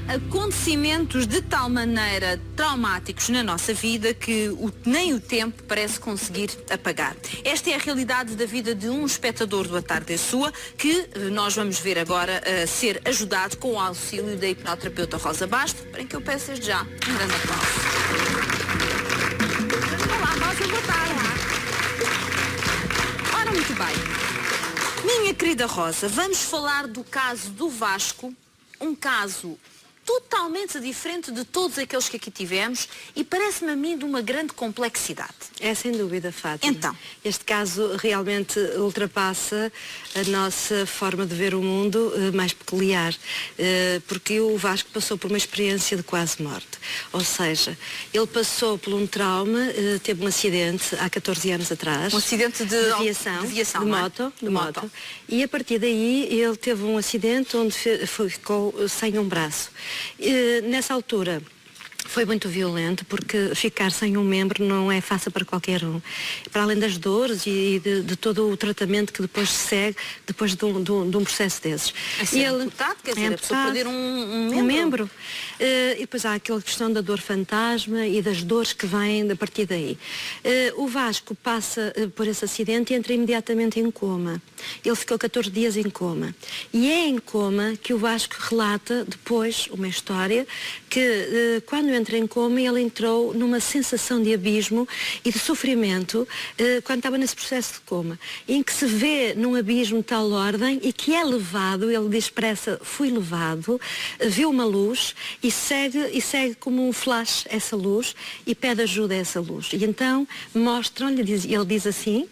acontecimentos de tal maneira traumáticos na nossa vida que nem o tempo parece conseguir apagar. Esta é a realidade da vida de um espectador do A Tarde é Sua, que nós vamos ver agora ser ajudado com o auxílio da hipnoterapeuta Rosa Basto, para que eu peço desde já um grande aplauso. Olá, Rosa, boa tarde. Ora, muito bem. Minha querida Rosa, vamos falar do caso do Vasco, um caso totalmente diferente de todos aqueles que aqui tivemos e parece-me a mim de uma grande complexidade. É sem dúvida, Fátima. Então? Este caso realmente ultrapassa a nossa forma de ver o mundo mais peculiar, porque o Vasco passou por uma experiência de quase morte. Ou seja, ele passou por um trauma, teve um acidente há 14 anos atrás. Um acidente de aviação, de moto. E a partir daí ele teve um acidente onde ficou sem um braço. Nessa altura foi muito violento, porque ficar sem um membro não é fácil para qualquer um. Para além das dores e de todo o tratamento que depois se segue depois de um processo desses. Assim, ele amputado, quer dizer, a pessoa perder um membro. E depois há aquela questão da dor fantasma e das dores que vêm a partir daí. O Vasco passa por esse acidente e entra imediatamente em coma. Ele ficou 14 dias em coma. E é em coma que o Vasco relata depois uma história que quando entra em coma ele entrou numa sensação de abismo e de sofrimento quando estava nesse processo de coma, em que se vê num abismo de tal ordem e que é levado, ele expressa, fui levado, vê uma luz e segue como um flash essa luz e pede ajuda a essa luz. E então mostram-lhe, ele diz assim,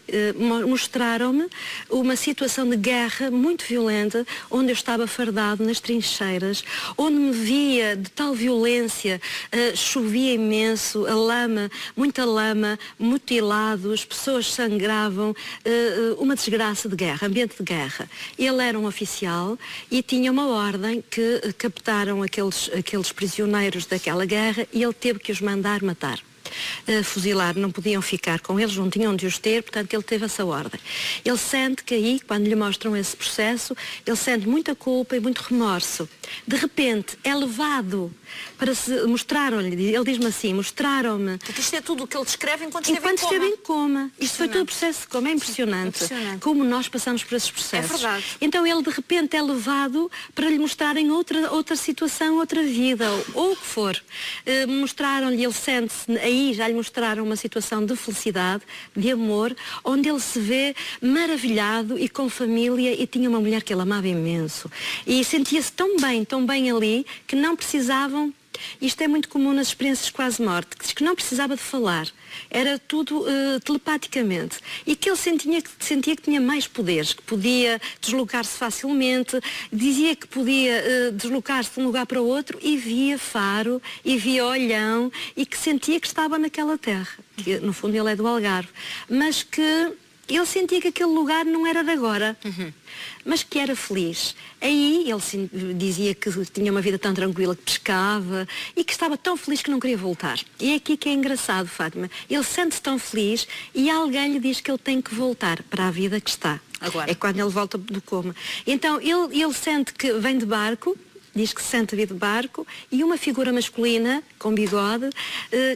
mostraram-me uma situação de guerra muito violenta, onde eu estava fardado nas trincheiras, onde me via de tal violência, chovia imenso, a lama, muita lama, mutilados, pessoas sangravam, uma desgraça de guerra, ambiente de guerra. Ele era um oficial e tinha uma ordem que captaram aqueles prisioneiros daquela guerra e ele teve que os mandar matar. Fuzilar, não podiam ficar com eles, não tinham de os ter, portanto ele teve essa ordem. Ele sente que aí, quando lhe mostram esse processo, ele sente muita culpa e muito remorso. De repente é levado para se mostraram-lhe, ele diz-me assim, mostraram-me. Porque isto é tudo o que ele descreve enquanto esteve em coma. Isto foi todo o processo de coma, é impressionante. Como nós passamos por esses processos. É verdade. Então ele de repente é levado para lhe mostrarem outra situação, outra vida, ou o que for. Mostraram-lhe, ele sente-se, aí já lhe mostraram uma situação de felicidade, de amor, onde ele se vê maravilhado e com família e tinha uma mulher que ele amava imenso. E sentia-se tão bem ali, que não precisavam. Isto é muito comum nas experiências de quase morte, que não precisava de falar, era tudo telepaticamente, e que ele sentia que tinha mais poderes, que podia deslocar-se facilmente, dizia que podia deslocar-se de um lugar para o outro e via Faro, e via Olhão, e que sentia que estava naquela terra, que no fundo ele é do Algarve, mas que ele sentia que aquele lugar não era de agora, mas que era feliz. Aí ele dizia que tinha uma vida tão tranquila, que pescava e que estava tão feliz que não queria voltar. E é aqui que é engraçado, Fátima. Ele sente-se tão feliz e alguém lhe diz que ele tem que voltar para a vida que está. Agora. É quando ele volta do coma. Então ele sente que vem de barco, diz que se sente a vir de barco, e uma figura masculina, com bigode,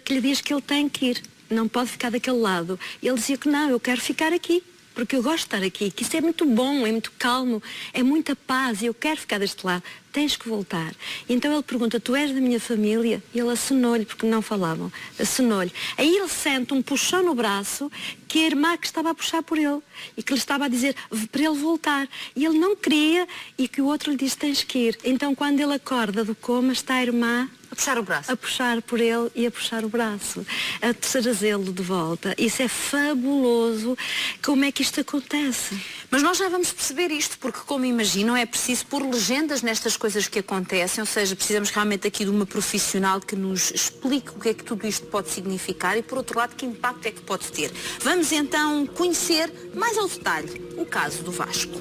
que lhe diz que ele tem que ir. Não pode ficar daquele lado. E ele dizia que não, eu quero ficar aqui, porque eu gosto de estar aqui, que isso é muito bom, é muito calmo, é muita paz e eu quero ficar deste lado. Tens que voltar. E então ele pergunta, tu és da minha família? E ele acenou-lhe, porque não falavam, acenou-lhe. Aí ele sente um puxão no braço, que a irmã que estava a puxar por ele e que lhe estava a dizer para ele voltar. E ele não queria e que o outro lhe disse, tens que ir. Então quando ele acorda do coma, está a irmã a puxar o braço. A puxar por ele e a puxar o braço. A trazê-lo de volta. Isso é fabuloso. Como é que isto acontece? Mas nós já vamos perceber isto, porque como imaginam, é preciso pôr legendas nestas coisas que acontecem, ou seja, precisamos realmente aqui de uma profissional que nos explique o que é que tudo isto pode significar e, por outro lado, que impacto é que pode ter. Vamos então conhecer mais ao detalhe o caso do Vasco.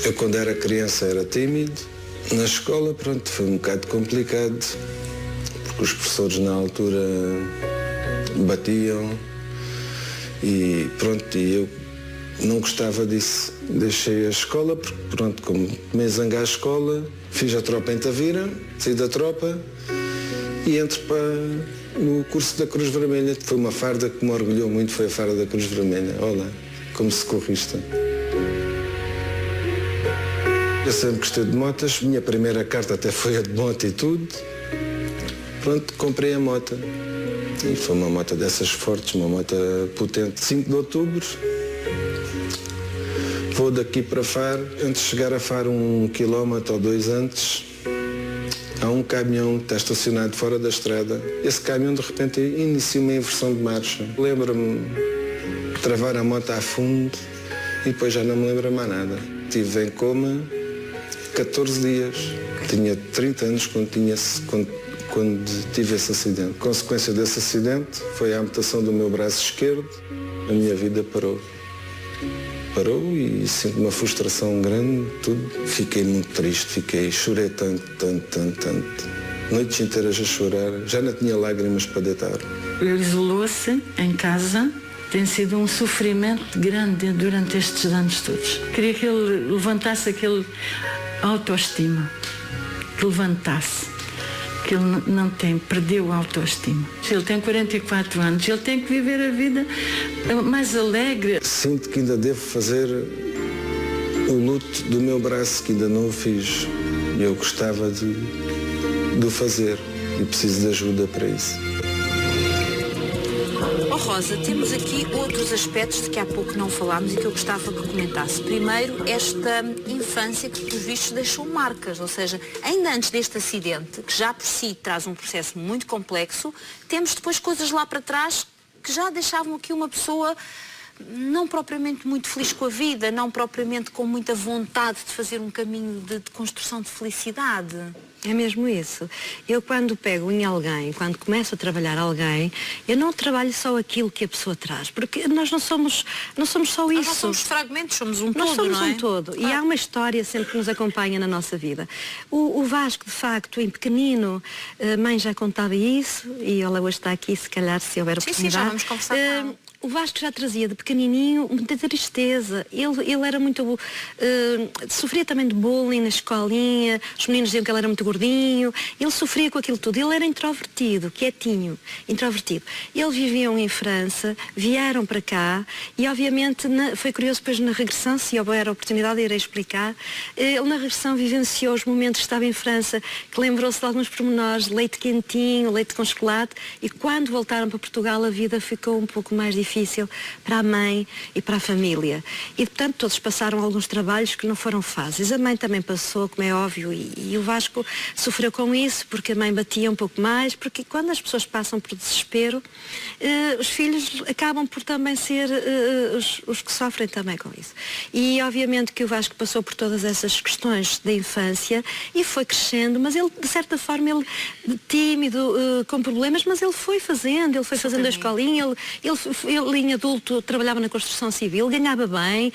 Eu, quando era criança, era tímido. Na escola, pronto, foi um bocado complicado, porque os professores na altura batiam e pronto, e eu não gostava disso. Deixei a escola, porque pronto, como me zanguei à escola, fiz a tropa em Tavira, saí da tropa e entro no curso da Cruz Vermelha. Foi uma farda que me orgulhou muito, foi a farda da Cruz Vermelha. Olá, como socorrista. Eu sempre gostei de motas, minha primeira carta até foi a de moto e tudo. Pronto, comprei a moto. E foi uma moto dessas fortes, uma moto potente. 5 de outubro, vou daqui para Faro. Antes de chegar a Faro, 1 quilómetro ou 2 antes, há um caminhão que está estacionado fora da estrada. Esse caminhão, de repente, inicia uma inversão de marcha. Lembro-me de travar a moto a fundo e depois já não me lembro mais nada. Estive em coma 14 dias. Tinha 30 anos quando tive esse acidente. A consequência desse acidente foi a amputação do meu braço esquerdo. A minha vida parou. Parou e sinto uma frustração grande, tudo. Fiquei muito triste, chorei tanto. Noites inteiras a chorar, já não tinha lágrimas para deitar. Ele isolou-se em casa, tem sido um sofrimento grande durante estes anos todos. Queria que ele levantasse aquele autoestima, que levantasse. Que ele não tem, perdeu a autoestima. Ele tem 44 anos, ele tem que viver a vida mais alegre. Sinto que ainda devo fazer o luto do meu braço, que ainda não o fiz. Eu gostava de o fazer e preciso de ajuda para isso. Oh Rosa, temos aqui outros aspectos de que há pouco não falámos e que eu gostava que comentasse. Primeiro, esta infância que, pelos vistos, deixou marcas, ou seja, ainda antes deste acidente, que já por si traz um processo muito complexo, temos depois coisas lá para trás que já deixavam aqui uma pessoa não propriamente muito feliz com a vida, não propriamente com muita vontade de fazer um caminho de construção de felicidade. É mesmo isso. Eu quando pego em alguém, quando começo a trabalhar alguém, eu não trabalho só aquilo que a pessoa traz, porque nós não somos só isso. Nós não somos fragmentos, somos um todo, nós somos não é? um todo. Claro. E há uma história sempre que nos acompanha na nossa vida. O Vasco, de facto, em pequenino, a mãe já contava isso, e ela hoje está aqui, se calhar, se houver oportunidade. Sim, já vamos conversar com ela. O Vasco já trazia de pequenininho muita tristeza. Ele era muito... sofria também de bullying na escolinha. Os meninos diziam que ele era muito gordinho. Ele sofria com aquilo tudo. Ele era introvertido, quietinho, introvertido. Eles viviam em França, vieram para cá e, obviamente, foi curioso depois na regressão, se houver a oportunidade de irei explicar, ele na regressão vivenciou os momentos que estava em França, que lembrou-se de alguns pormenores, leite quentinho, leite com chocolate, e quando voltaram para Portugal a vida ficou um pouco mais difícil para a mãe e para a família. E, portanto, todos passaram alguns trabalhos que não foram fáceis. A mãe também passou, como é óbvio, e o Vasco sofreu com isso, porque a mãe batia um pouco mais, porque quando as pessoas passam por desespero, os filhos acabam por também ser os que sofrem também com isso. E, obviamente, que o Vasco passou por todas essas questões da infância e foi crescendo, mas ele, de certa forma, ele tímido, com problemas, mas ele foi fazendo a escolinha, ele em adulto trabalhava na construção civil, ganhava bem,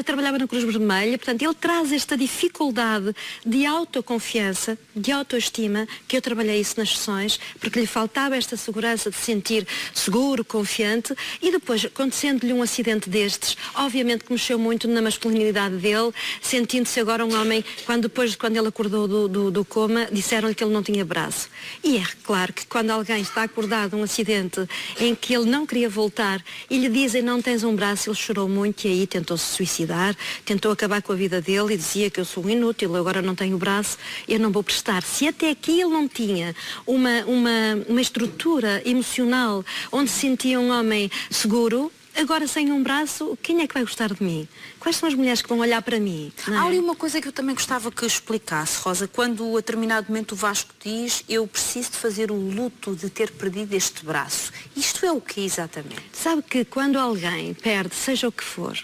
trabalhava na Cruz Vermelha, portanto ele traz esta dificuldade de autoconfiança, de autoestima, que eu trabalhei isso nas sessões, porque lhe faltava esta segurança de se sentir seguro, confiante, e depois, acontecendo-lhe um acidente destes, obviamente que mexeu muito na masculinidade dele, sentindo-se agora um homem, quando ele acordou do coma, disseram-lhe que ele não tinha braço. E é claro que quando alguém está acordado de um acidente em que ele não queria voltar e lhe dizem não tens um braço, ele chorou muito e aí tentou-se suicidar, tentou acabar com a vida dele e dizia que eu sou um inútil, eu agora não tenho braço, eu não vou prestar. Se até aqui ele não tinha uma estrutura emocional onde se sentia um homem seguro, agora sem um braço, quem é que vai gostar de mim? Quais são as mulheres que vão olhar para mim? Há ali uma coisa que eu também gostava que explicasse, Rosa. Quando a determinado momento o Vasco diz eu preciso de fazer o luto de ter perdido este braço. Isto é o que exatamente? Sabe que quando alguém perde, seja o que for,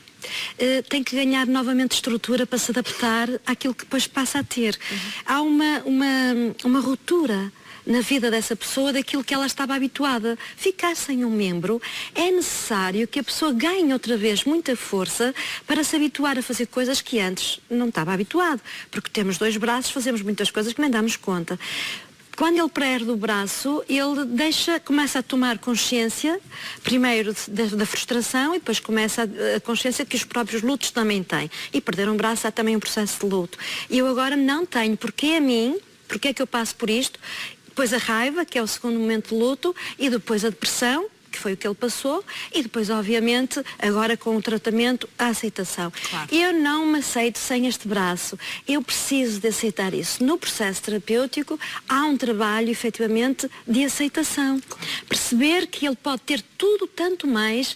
tem que ganhar novamente estrutura para se adaptar àquilo que depois passa a ter. Há uma ruptura na vida dessa pessoa daquilo que ela estava habituada. Ficar sem um membro, é necessário que a pessoa ganhe outra vez muita força para se habituar a fazer coisas que antes não estava habituado. Porque temos 2 braços, fazemos muitas coisas que nem damos conta. quando ele perde o braço, ele começa a tomar consciência, primeiro da frustração, e depois começa a consciência que os próprios lutos também têm. E perder um braço há também um processo de luto. E eu agora não tenho, porque a mim, porque é que eu passo por isto? Depois a raiva, que é o segundo momento de luto, e depois a depressão, que foi o que ele passou, e depois, obviamente, agora com o tratamento, a aceitação. Claro. Eu não me aceito sem este braço. Eu preciso de aceitar isso. No processo terapêutico, há um trabalho, efetivamente, de aceitação. Perceber que ele pode ter tudo, tanto mais,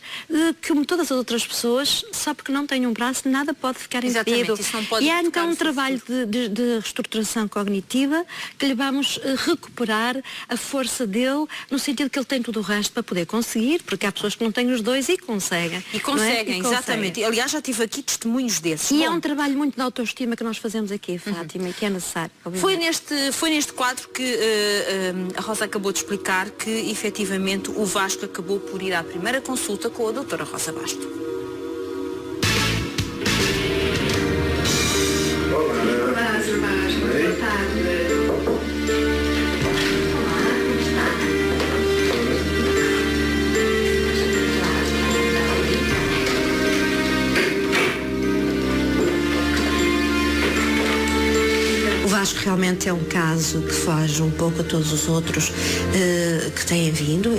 como todas as outras pessoas, só porque não tem um braço, nada pode ficar impedido. E há então um trabalho de reestruturação cognitiva que lhe vamos recuperar a força dele, no sentido que ele tem tudo o resto para poder conseguir, porque há pessoas que não têm os dois e conseguem. E conseguem, exatamente. Aliás, já tive aqui testemunhos desses. E é um trabalho muito de autoestima que nós fazemos aqui, Fátima, e que é necessário. Foi neste quadro que a Rosa acabou de explicar que, efetivamente, o Vasco acabou por ir à primeira consulta com a doutora Rosa Basto. Olá, Sr. Vasco. Boa tarde. O Vasco realmente é um caso que foge um pouco a todos os outros que têm vindo,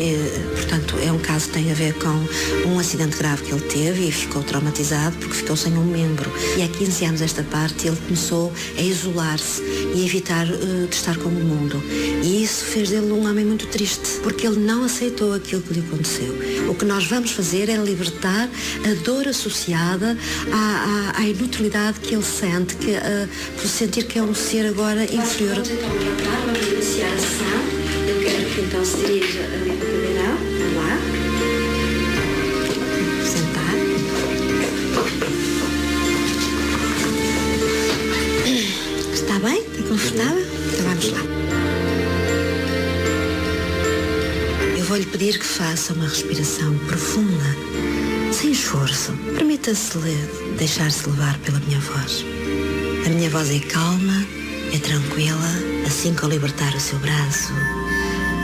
portanto é um caso que tem a ver com um acidente grave que ele teve e ficou traumatizado porque ficou sem um membro. E há 15 anos esta parte ele começou a isolar-se e a evitar de estar com o mundo. E isso fez dele um homem muito triste, porque ele não aceitou aquilo que lhe aconteceu. O que nós vamos fazer é libertar a dor associada à inutilidade que ele sente, por sentir que é um ser agora inferior. Vamos então tratar, vamos iniciar a sessão. Eu quero que então se dirija ali para o cadeirão. Vamos lá. Sentar. Está bem? Está confortável? Então vamos lá. Eu vou-lhe pedir que faça uma respiração profunda, sem esforço. Permita-se deixar-se levar pela minha voz. A minha voz é calma, é tranquila. Assim que eu libertar o seu braço,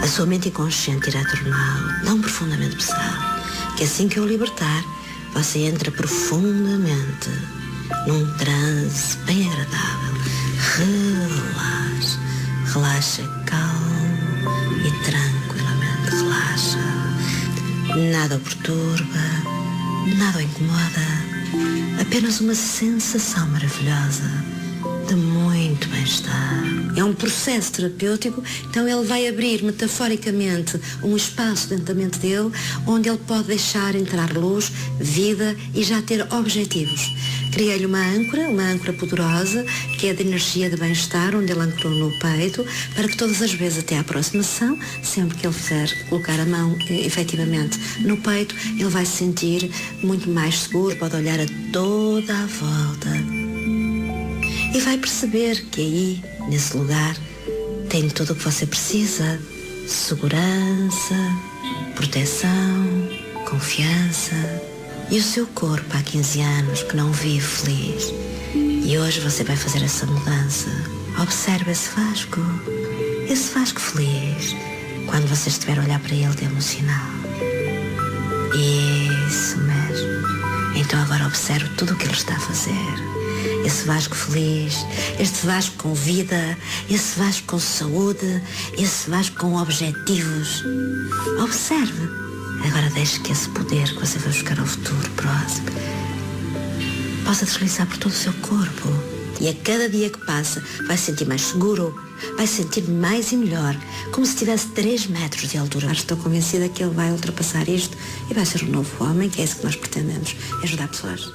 a sua mente inconsciente irá torná-lo tão profundamente pesado que assim que eu libertar, você entra profundamente num transe bem agradável. Relaxa calmo e tranquilamente, relaxa. Nada o perturba, nada o incomoda, apenas uma sensação maravilhosa de muito bem-estar. É um processo terapêutico, então ele vai abrir metaforicamente um espaço dentro da mente dele, onde ele pode deixar entrar luz, vida e já ter objetivos. Criei-lhe uma âncora poderosa, que é de energia de bem-estar, onde ele ancorou no peito, para que todas as vezes até à aproximação, sempre que ele fizer colocar a mão efetivamente no peito, ele vai se sentir muito mais seguro, pode olhar a toda a volta. E vai perceber que aí, nesse lugar, tem tudo o que você precisa. Segurança, proteção, confiança. E o seu corpo há 15 anos que não vive feliz. E hoje você vai fazer essa mudança. Observe esse Vasco feliz, quando você estiver a olhar para ele de emocional. Isso mesmo. Então agora observe tudo o que ele está a fazer. Esse Vasco feliz, este Vasco com vida, esse Vasco com saúde, esse Vasco com objetivos. Observe. Agora deixe que esse poder que você vai buscar ao futuro próximo possa deslizar por todo o seu corpo. E a cada dia que passa vai se sentir mais seguro, vai se sentir mais e melhor, como se tivesse 3 metros de altura. Estou convencida que ele vai ultrapassar isto e vai ser um novo homem, que é isso que nós pretendemos, ajudar pessoas.